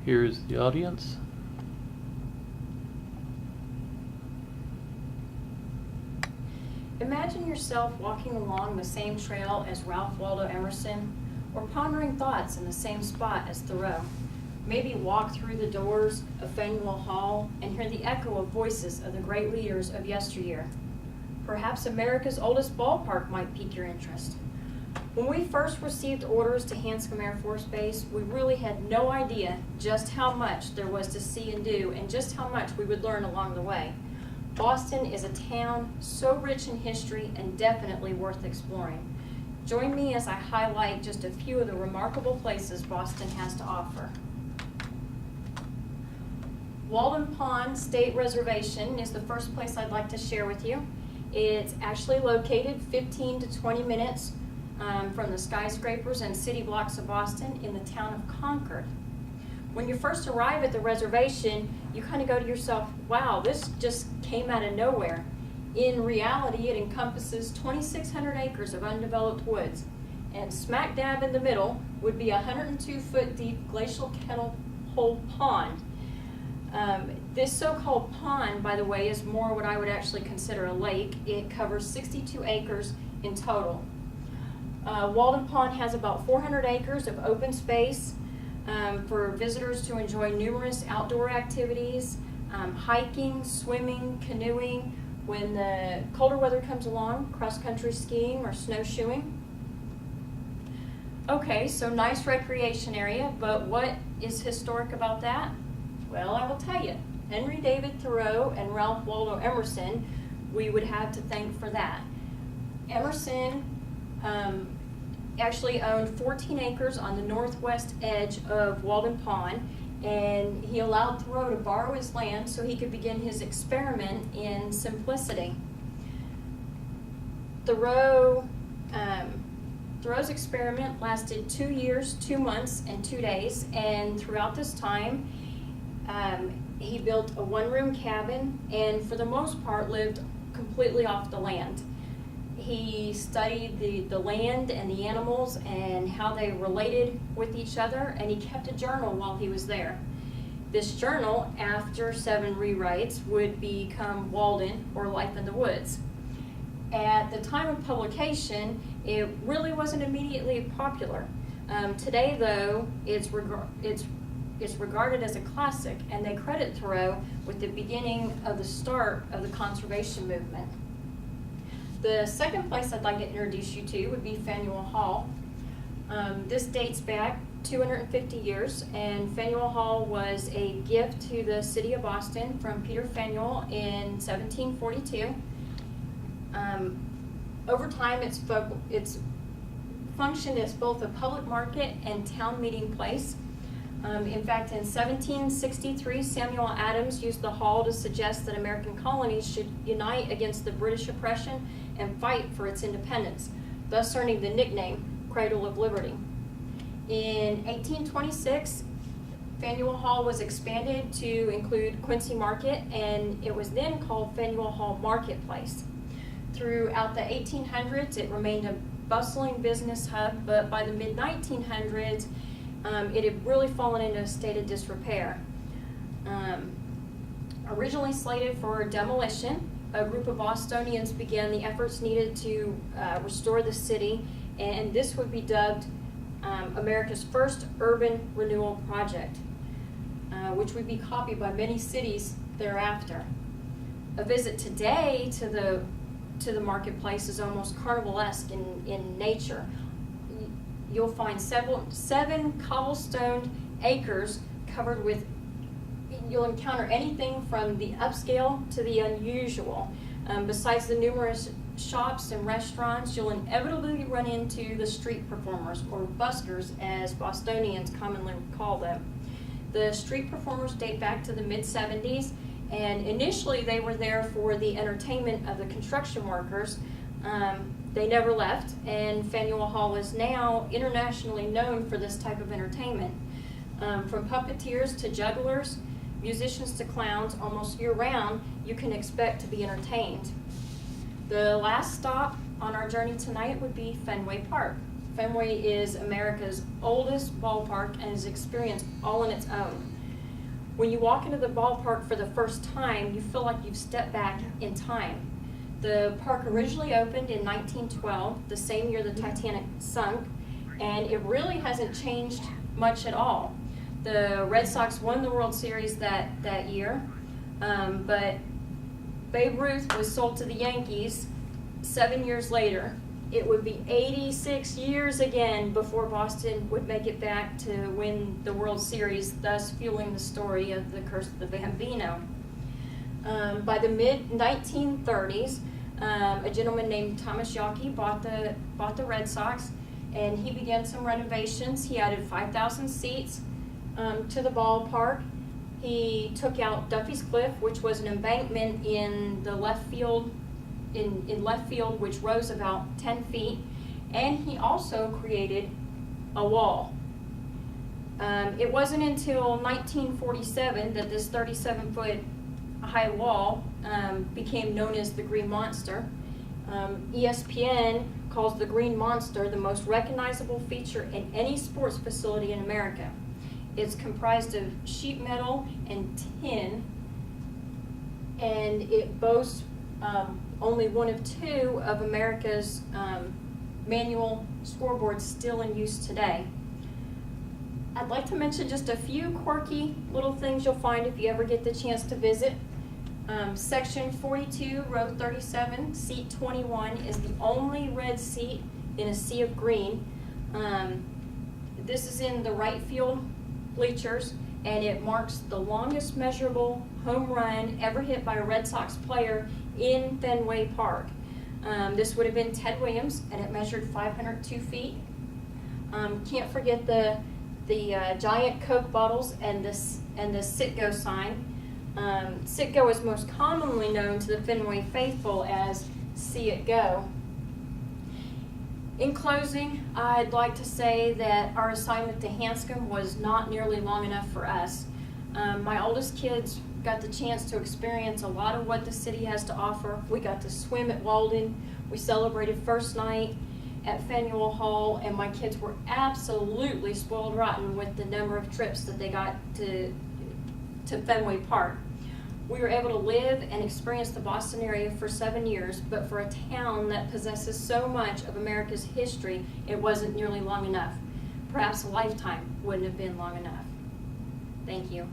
Here's the audience. Imagine yourself walking along the same trail as Ralph Waldo Emerson, or pondering thoughts in the same spot as Thoreau. Maybe walk through the doors of Faneuil Hall and hear the echo of voices of the great leaders of yesteryear. Perhaps America's oldest ballpark might pique your interest. When we first received orders to Hanscom Air Force Base, we really had no idea just how much there was to see and do, and just how much we would learn along the way. Boston is a town so rich in history and definitely worth exploring. Join me as I highlight just a few of the remarkable places Boston has to offer. Walden Pond State Reservation is the first place I'd like to share with you. It's actually located 15 to 20 minutes from the skyscrapers and city blocks of Boston in the town of Concord. When you first arrive at the reservation, you kind of go to yourself, wow, this just came out of nowhere. In reality, it encompasses 2,600 acres of undeveloped woods, and smack dab in the middle would be a 102-foot deep glacial kettle hole pond. This so-called pond, by the way, is more what I would actually consider a lake. It covers 62 acres in total. Walden Pond has about 400 acres of open space for visitors to enjoy numerous outdoor activities, hiking, swimming, canoeing. When the colder weather comes along, cross-country skiing or snowshoeing. Okay, so nice recreation area, but what is historic about that? Well, I will tell you. Henry David Thoreau and Ralph Waldo Emerson, we would have to thank for that. Emerson actually owned 14 acres on the northwest edge of Walden Pond, and he allowed Thoreau to borrow his land so he could begin his experiment in simplicity. Thoreau's experiment lasted 2 years, 2 months, and 2 days, and throughout this time, he built a one-room cabin and for the most part lived completely off the land. He studied the land and the animals and how they related with each other, and he kept a journal while he was there. This journal, after 7 rewrites, would become Walden, or Life in the Woods. At the time of publication, it really wasn't immediately popular. Today, though, it's regarded as a classic, and they credit Thoreau with the beginning of the start of the conservation movement. The second place I'd like to introduce you to would be Faneuil Hall. This dates back 250 years, and Faneuil Hall was a gift to the city of Boston from Peter Faneuil in 1742. Over time, it's functioned as both a public market and town meeting place. In fact, in 1763, Samuel Adams used the hall to suggest that American colonies should unite against the British oppression and fight for its independence, thus earning the nickname Cradle of Liberty. In 1826, Faneuil Hall was expanded to include Quincy Market, and it was then called Faneuil Hall Marketplace. Throughout the 1800s, it remained a bustling business hub, but by the mid-1900s, it had really fallen into a state of disrepair. Originally slated for demolition, a group of Bostonians began the efforts needed to restore the city, and this would be dubbed America's first urban renewal project, which would be copied by many cities thereafter. A visit today to the marketplace is almost carnivalesque in nature. You'll find 7 cobblestone acres covered with, you'll encounter anything from the upscale to the unusual. Besides the numerous shops and restaurants, you'll inevitably run into the street performers, or buskers as Bostonians commonly call them. The street performers date back to the mid-70s, and initially they were there for the entertainment of the construction workers. They never left, and Faneuil Hall is now internationally known for this type of entertainment. From puppeteers to jugglers, musicians to clowns, almost year-round, you can expect to be entertained. The last stop on our journey tonight would be Fenway Park. Fenway is America's oldest ballpark and is experienced all on its own. When you walk into the ballpark for the first time, you feel like you've stepped back in time. The park originally opened in 1912, the same year the Titanic sunk, and it really hasn't changed much at all. The Red Sox won the World Series that year, but Babe Ruth was sold to the Yankees 7 years later. It would be 86 years again before Boston would make it back to win the World Series, thus fueling the story of the curse of the Bambino. By the mid-1930s, a gentleman named Thomas Yawkey bought the Red Sox, and he began some renovations. He added 5,000 seats to the ballpark. He took out Duffy's Cliff, which was an embankment in the left field, in left field, which rose about 10 feet, and he also created a wall. It wasn't until 1947 that this 37-foot high wall became known as the Green Monster. ESPN calls the Green Monster the most recognizable feature in any sports facility in America. It's comprised of sheet metal and tin, and it boasts only one of two of America's manual scoreboards still in use today. I'd like to mention just a few quirky little things you'll find if you ever get the chance to visit. Section 42, row 37, seat 21 is the only red seat in a sea of green. This is in the right field bleachers, and it marks the longest measurable home run ever hit by a Red Sox player in Fenway Park. This would have been Ted Williams, and it measured 502 feet. Can't forget the giant Coke bottles and the Citgo sign. Citgo is most commonly known to the Fenway faithful as See It Go. In closing, I'd like to say that our assignment to Hanscom was not nearly long enough for us. My oldest kids got the chance to experience a lot of what the city has to offer. We got to swim at Walden. We celebrated first night at Faneuil Hall, and my kids were absolutely spoiled rotten with the number of trips that they got to Fenway Park. We were able to live and experience the Boston area for 7 years, but for a town that possesses so much of America's history, it wasn't nearly long enough. Perhaps a lifetime wouldn't have been long enough. Thank you.